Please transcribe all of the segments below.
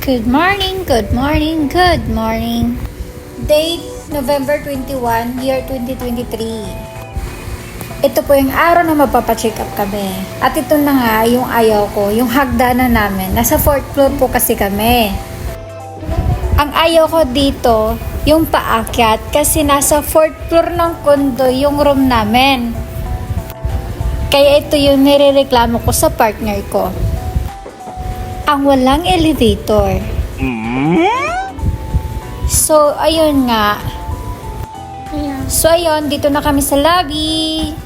Good morning, good morning, good morning. Date November 21, year 2023. Ito po yung araw na mapapacheck up kami. At ito na nga yung ayaw ko, yung hagdanan namin. Nasa 4th floor po kasi kami. Ang ayaw ko dito, yung paakyat kasi nasa 4th floor ng kondo yung room namin. Kaya ito yung nirereklamo ko sa partner ko. Ang walang elevator. So, ayun nga. So, ayun, dito na kami sa lobby.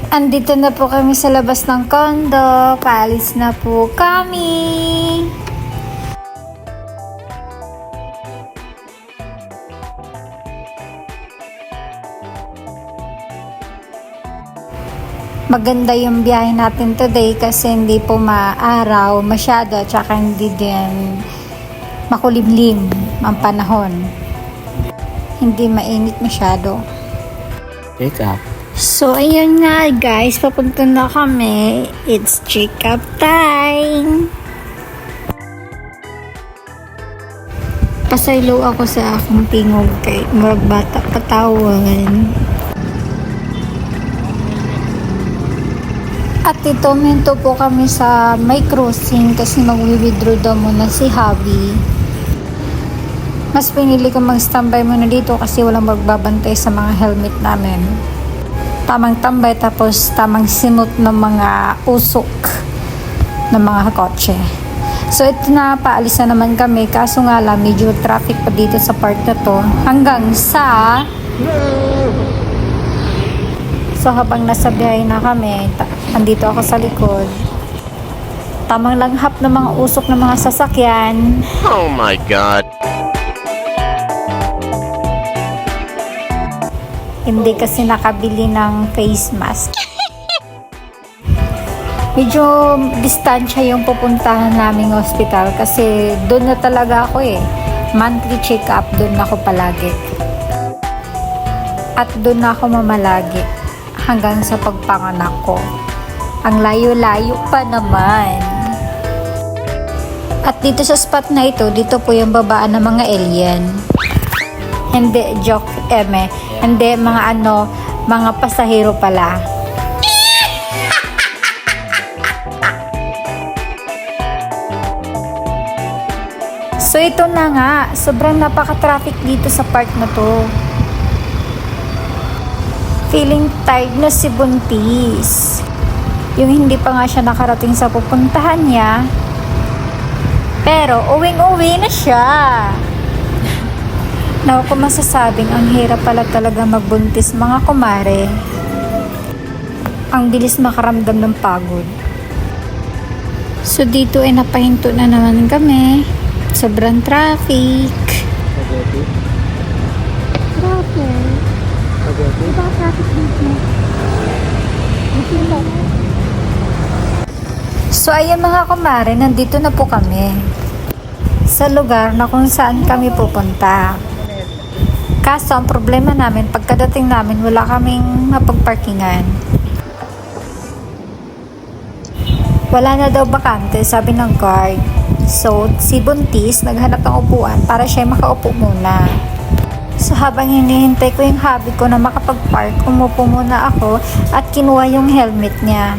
Andito na po kami sa labas ng condo. Paalis na po kami. Maganda yung biyahe natin today kasi hindi po maaraw masyado at saka hindi din makulimlim ang panahon. Hindi mainit masyado. Check up. So, ayun nga guys, papunta na kami. It's check up time. Pasaylo ako sa akong tingog kay murag bata patawan. At ito, minto po kami sa may crossing kasi mag-withdraw daw muna si Javi. Mas pinili ko mag-standby muna dito kasi walang magbabantay sa mga helmet namin. Tamang tambay tapos tamang simot ng mga usok ng mga kotse. So ito na, paalis na naman kami kaso nga lang medyo traffic pa dito sa part na to hanggang sa... So habang nasa biyahe na kami, andito ako sa likod. Tamang langhap ng mga usok ng mga sasakyan. Oh my God. Hindi kasi nakabili ng face mask. Medyo distansya yung pupuntahan naming hospital kasi doon na talaga ako eh. Monthly check-up, doon ako palagi. At doon na ako mamalagi hanggang sa pagpanganak ko. Ang layo-layo pa naman. At dito sa spot na ito, dito po yung babaan ng mga alien. Hindi, joke, eme. Hindi, mga pasahero pala. So ito na nga, sobrang napaka-traffic dito sa part na to. Feeling tired na si Buntis. Yung hindi pa nga siya nakarating sa pupuntahan niya. Pero uwing-uwi na siya. Naku, kung masasabing ang hirap pala talaga magbuntis mga kumare. Ang bilis makaramdam ng pagod. So dito ay napahinto na naman kami. Sobrang traffic. Diba traffic dito? So ayun mga kumare, nandito na po kami sa lugar na kung saan kami pupunta. Kaso ang problema namin, pagkadating namin wala kaming mapagparkingan. Wala na daw bakante, sabi ng guard. So si Buntis naghanap ng upuan para siya makaupo muna. So habang hinihintay ko yung hubby ko na makapag-park, umupo muna ako at kinuha yung helmet niya.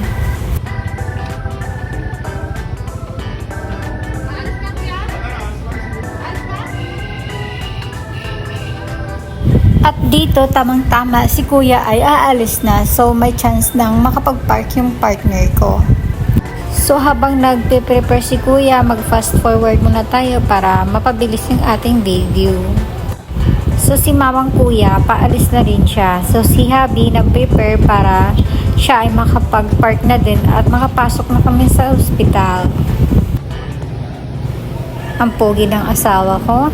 At dito, tamang-tama, si kuya ay aalis na. So may chance nang makapag-park yung partner ko. So habang nagpe-prepare si kuya, mag-fast forward muna tayo para mapabilis yung ating video. So si mamang kuya, paalis na rin siya. So si Habi nag-prepare para siya ay makapag-park na din at makapasok na kami sa ospital. Ang pogi ng asawa ko.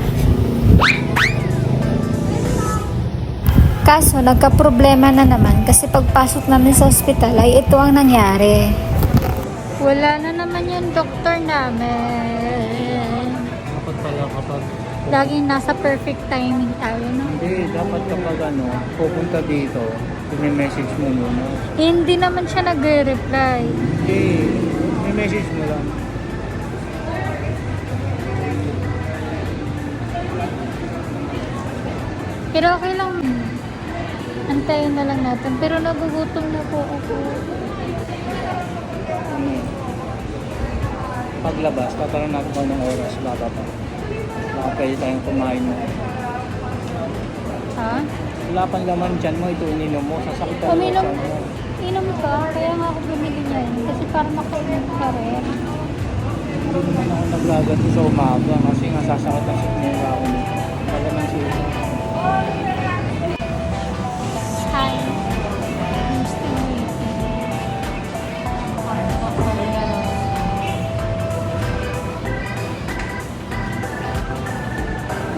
Kaso nagka-problema na naman kasi pagpasok namin sa ospital ay ito ang nangyari. Wala na naman yung doktor namin. Dapat pala kapag... Laging nasa perfect timing tayo, no? Hindi, dapat kapag pupunta dito, message mo muna. Hindi naman siya nagre-reply. Hindi, may message mo lang. Pero okay lang. Antayin na lang natin. Pero nagugutom na po ako. Paglabas, tatanong natin kung anong oras, baka pa. Baka pwede tayong kumain mo. Ha? Wala pang laman dyan mo, ito ininom mo, sasakit ka Uminom. sa mo. Inom ka. Kaya nga ako bumili niyan. Kasi para makainom ka rin. Hindi naman ako naglaganto sa umaga kasi nga sasakit ang sikmura ako nito. Taga ng sila. Hi. I'm still waiting.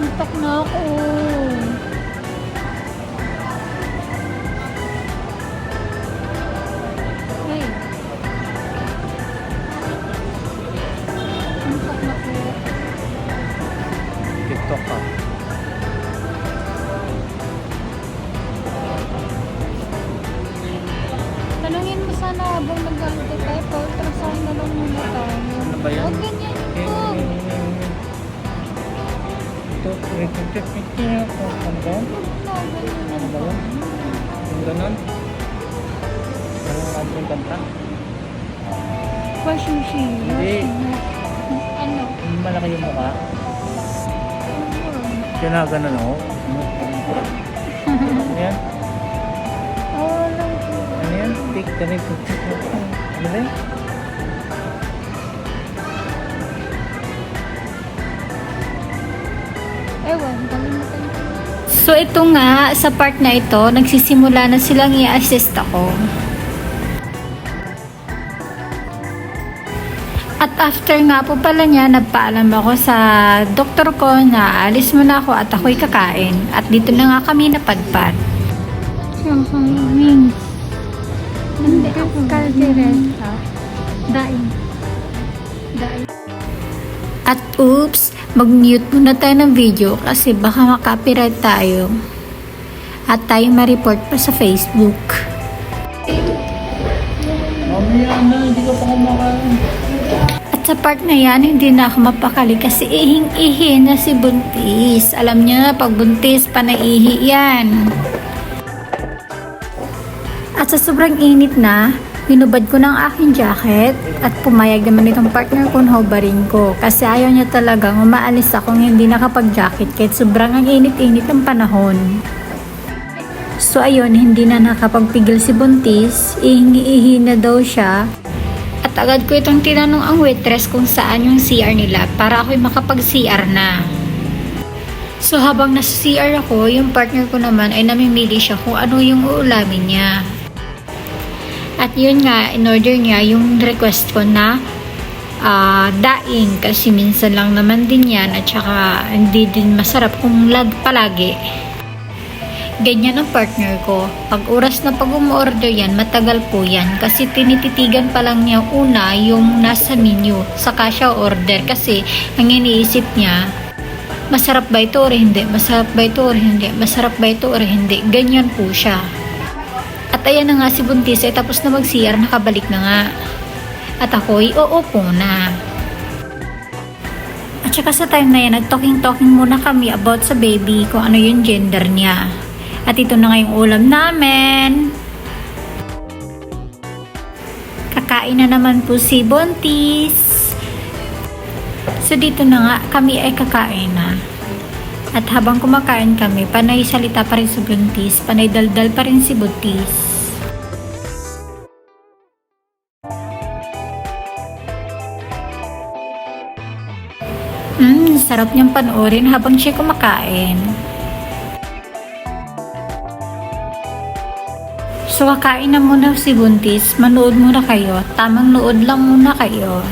Antok na ako. Hey. Antok na ako. TikTok ka. Tanungin mo sana habang nag-aantay tayo. Pa-ultrasound na lang muna tayo. Ano ba yan? Huwag ganyan ito. Ito, ano ba yan? Ano ba yan? Yung ganon? Ano nga yung kanta? Washington. Hindi. Ano? Malaki yung mukha. Kaya na ganon ako. Ano yan? Oh, lang po. Ano yan? Tik, kami, tik. Ano ba yan? Ewan, kalimutan ko. So ito nga, sa part na ito, nagsisimula na silang i-assist ako. At after nga po pala niya, nagpaalam ako sa doktor ko na alis muna ako at ako'y kakain. At dito na nga kami napadpad. Hindi, kaldereta. Daing. At oops, mag-mute muna tayo ng video kasi baka makapiright tayo. At tayo ma-report pa sa Facebook. Mamaya na, hindi ka pa kumakain. At sa part na yan, hindi na ako mapakali kasi ihing-ihi na si Buntis. Alam niyo na, pag buntis, panaihi yan. At sa sobrang init na, binubad ko ng aking jacket at pumayag naman itong partner ko na hubarin ko kasi ayaw niya talagang umaalis akong hindi nakapag-jacket kahit sobrang ang init-init ng panahon. So ayun, hindi na nakapagpigil si Buntis, ihingi-ihi na daw siya. At agad ko itong tinanong ang waitress kung saan yung CR nila para ako'y makapag-CR na. So habang nasa CR ako, yung partner ko naman ay namimili siya kung ano yung uulamin niya. At yun nga, in-order niya yung request ko na daing kasi minsan lang naman din yan at saka hindi din masarap kung palagi. Ganyan ang partner ko. Pag oras na pag umorder yan, matagal po yan. Kasi tinititigan pa lang niya una yung nasa menu. Saka siya order kasi ang iniisip niya, masarap ba ito o hindi? Masarap ba ito o hindi? Masarap ba ito o hindi? Ganyan po siya. At ayan na nga si Buntis ay tapos na mag-CR, nakabalik na nga. At ako'y uupo na. At saka sa time na yan, nag-talking muna kami about sa baby, kung ano yung gender niya. At ito na nga yung ulam namin. Kakain na naman po si Buntis. So dito na nga, kami ay kakain na. At habang kumakain kami, panay salita pa rin si Buntis, panay daldal pa rin si Buntis. Sarap niyang panoorin habang siya kumakain. So kakain na muna si Buntis, manood muna kayo, tamang nood lang muna kayo.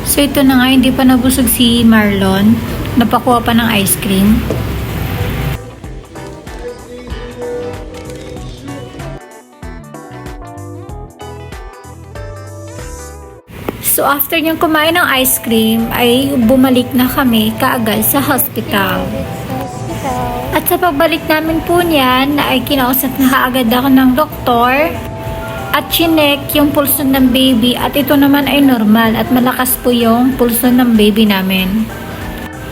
So ito na nga, hindi pa nabusog si Marlon. Napakuha pa ng ice cream. So after niyang kumain ng ice cream, ay bumalik na kami kaagad sa hospital. At sa pagbalik namin po niyan, ay kinausap na kaagad ako ng doktor at chinek yung pulso ng baby at ito naman ay normal at malakas po yung pulso ng baby namin.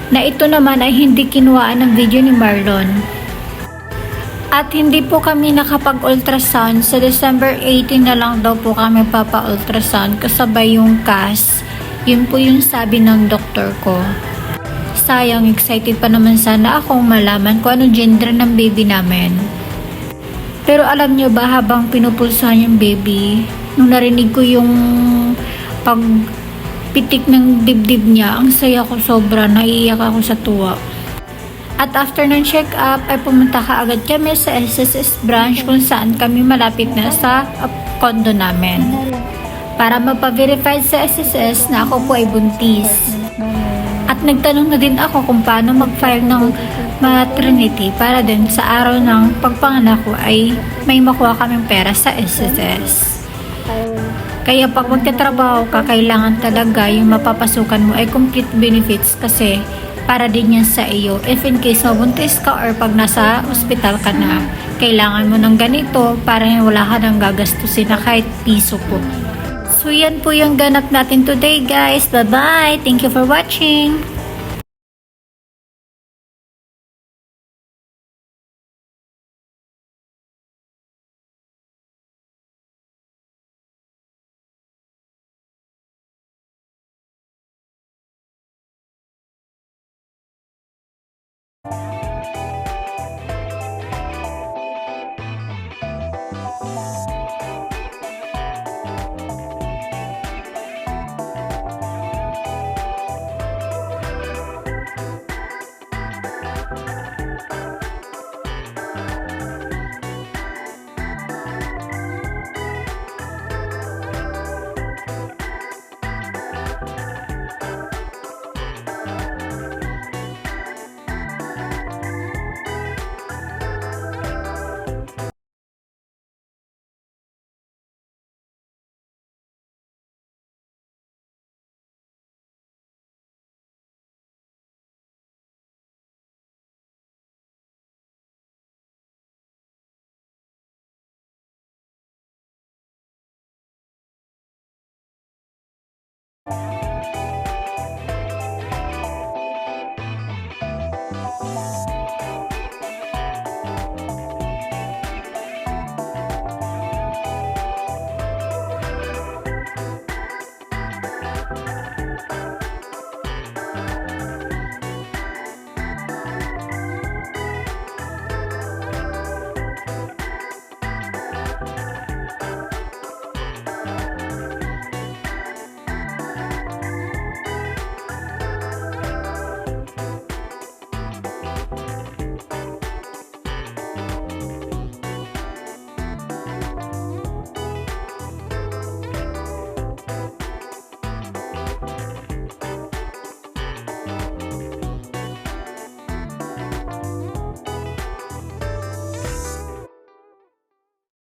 Na ito naman ay hindi kinuhaan ng video ni Marlon. At hindi po kami nakapag-ultrasound. Sa December 18 na lang daw po kami papa-ultrasound kasabay yung CAS. Yun po yung sabi ng doktor ko. Sayang, excited pa naman sana akong malaman kung ano gender ng baby namin. Pero alam nyo ba, habang pinupulsahan yung baby, nung narinig ko yung pagpitik ng dibdib niya, ang saya ko sobra, naiiyak ako sa tuwa. At after ng check-up, ay pumunta kaagad kami sa SSS branch kung saan kami malapit na sa condo namin. Para mapaverify sa SSS na ako po ay buntis. At nagtanong na din ako kung paano mag-file ng maternity para din sa araw ng pagpanganak ko ay may makuha kaming pera sa SSS. Kaya pag magtatrabaho ka, kailangan talaga yung mapapasukan mo ay complete benefits kasi para din yan sa iyo. If in case mabuntis ka or pag nasa ospital ka na, kailangan mo ng ganito para wala ka nang gagastusin na kahit piso po. So yan po yung ganap natin today guys. Bye-bye! Thank you for watching!